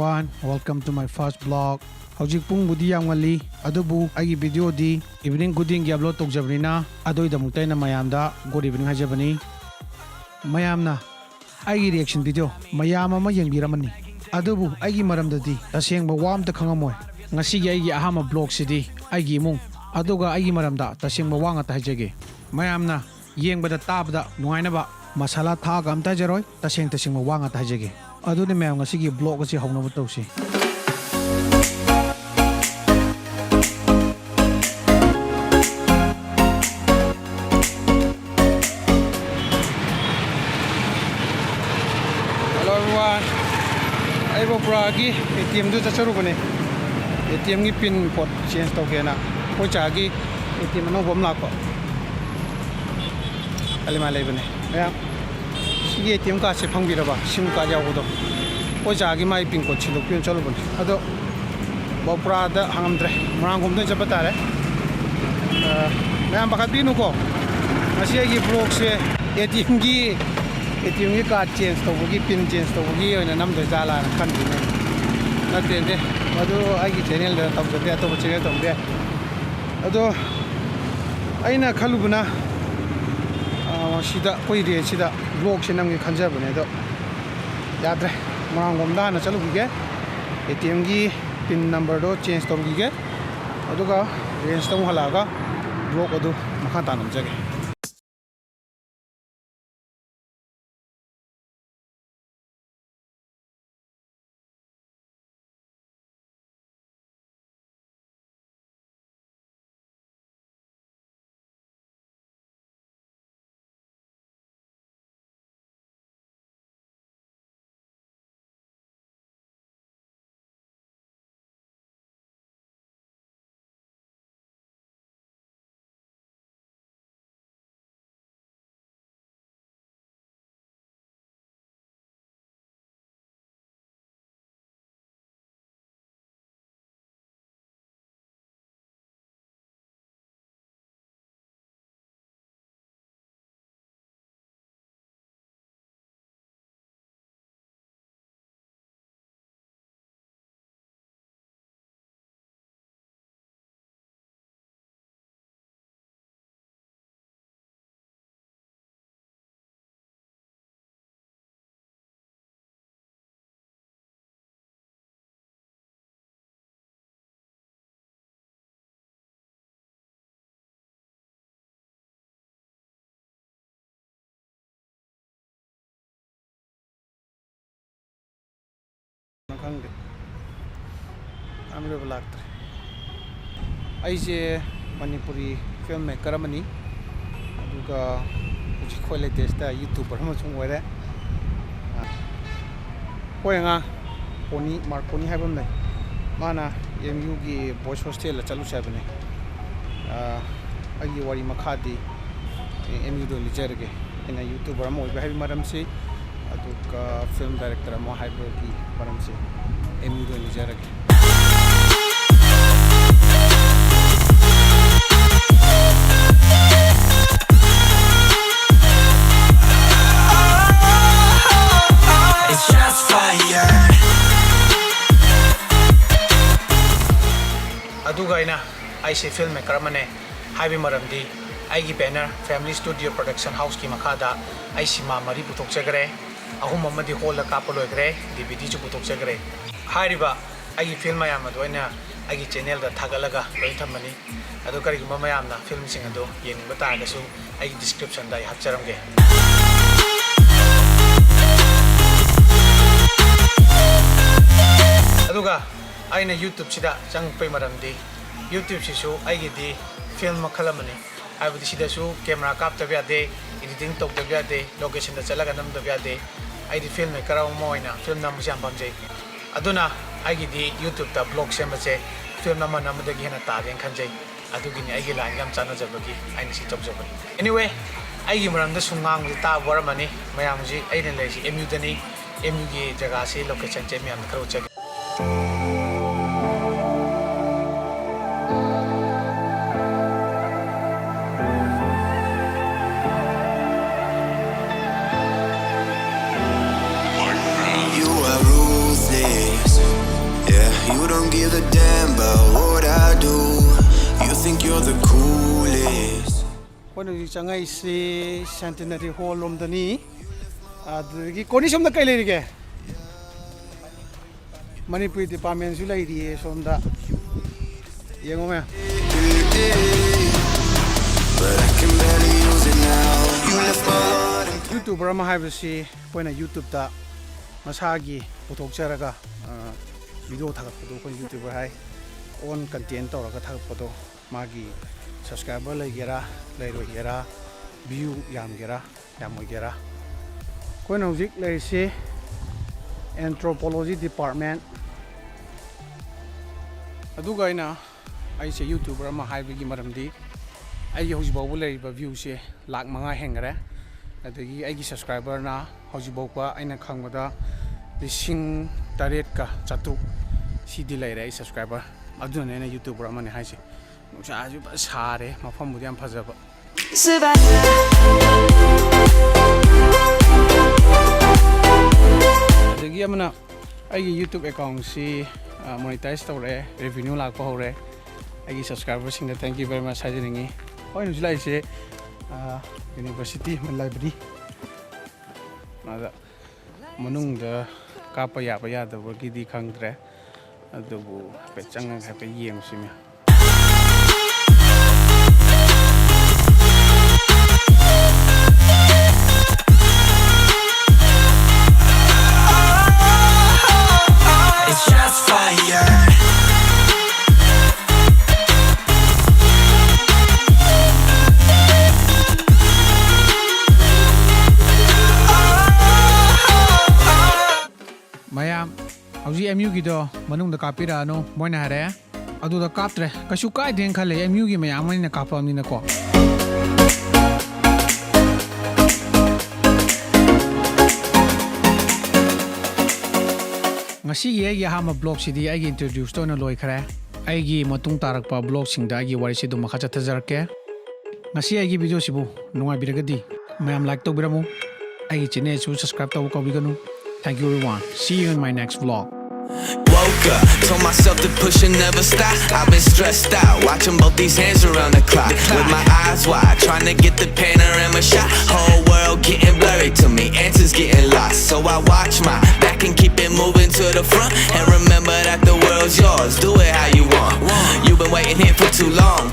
everyone, welcome to my first vlog. Hojik pung budi yang wali adubu agi video di evening gooding gi upload tokjabrina adoi damuktai na mayamda good evening hajabani mayamna agi reaction video mayam ama yengbiramani adubu agi maramdadi tasengba wamta khangamoy ngasi gi agi ahama vlog sidi agi mung aduga agi maramda tasengba wanga ta hajage mayamna yengbada tabda nuainaba masala thaga amta jaroi tasengba wanga ta hajage adune mayam ngasi gi vlog asi hawnaba tawsi Ayo beragi ATM tu cacaru bune ATM ni pin code change tau kena kau cagi ATM mana bom lako alimalai bune ya ini ATM ka sepang biraba sim ka jauh tu kau cagi mai pin code ciluk pin calu bune ado bawa ada hangam tre merang gom tu cepat ada memang bakat binu ko masih lagi vlog se ATM ni card change tau bagi pin change tau bagi yang nama tu jalan kan ini nanti ni aduh agi channel dah tahu jadi atau channel tahu dia aduh aina kalau buna sida koi dia sida vlog sih namanya khanja buna itu ya deh merang gomda na calu gige ATM ni pin number do change tau gige aduh ka range tau halaga vlog aduh makan tanam jaga Ambil belak. Aise Manipuri filmmaker mani, juga uji kualitas dah YouTuber macam mana? Kau yang poni marponi hai benda, mana MU ki boys hostel la calu saya benda. Agi wari makhadi MU do lijar ke, ina YouTuber mau ibu hai maram se, aduh film director mau hai ki maram se MU do lijar ke. Aduga ina aise filmmaker mane haibi maramdi aigi banner family studio production house ki makada aisi ma mari putok chagre ahum amadi hall la kapol ogre DVD chu putok chagre hairiba aigi film mayam ado ina aigi channel da thagalaga loi thamani adu kari guma mayamna film sing ado yeng bata ga su aigi description dai hapcharamge aduga aina YouTube sida chang pe maramdi YouTube sisu aigi di film makhalamani aibudi sida su camera kap ta biade editing tok ta biade location da chalaga nam da biade aidi film me karaw mo ina film nam siam pamjai aduna aigi di YouTube ta vlog semache film nam nam da gi hena ta den khanjai adugi ni aigi line yam chana jabagi aina si tok jabani anyway aigi maram da sungang ta waramani mayam ji aina lei si MU dani MU gi jaga se location che myam kharo che You are ruthless. You don't give a damn about what I do. You think you're the coolest. When you changai si centenary hall om dani, the condition the kailirige. Manipuri department su lai di som da. Yengo me. But I can barely use it now. You left my heart in YouTube rama haibasi when YouTube da masagi puthokcharaga video thagapdo ko YouTuber hai on content tawraga thagapdo magi subscriber laigera lairogera view yamgera yamoigera koina hojik laise anthropology department aduga ina aise YouTuber ama haibagi maramdi ai hojibau laiba view se lakh manga hengare adagi aigi subscriber na hojibau pa aina khangwada lising taret ka chatu sidi laire ai subscriber aduna ne YouTuber ama ne haise nusa aju ba sare mafam budi am phajaba adagi amana aigi YouTube account si monetize tawre revenue lakpa hore aigi subscriber sing thank you very much hajiningi hoy nu julai se university man library mada manung da kapa ya da gi di khangdre adubu pe chang ha pe yeng simi it's just fire. mayam hauji MU gi do manung da kapira no moina hare adu da kaptre kasu kai den khale MU gi mayam ni na kapam ni na ko ngasi ye ya hama blog sidi ai introduce to na loi khare ai gi matung tarak pa blog sing da gi wari sidu makha chathajar ke ngasi ai gi video sibu nungai biragadi mayam like to biramu ai channel su subscribe to ko biganu. Thank you everyone. See you in my next vlog. Woke up, told myself to push and never stop. I've been stressed out, watching both these hands around the clock. With my eyes wide, trying to get the panorama shot. Whole world getting blurry to me, answers getting lost. So I watch my back and keep it moving to the front. And remember that the world's yours, do it how you want. You've been waiting here for too long.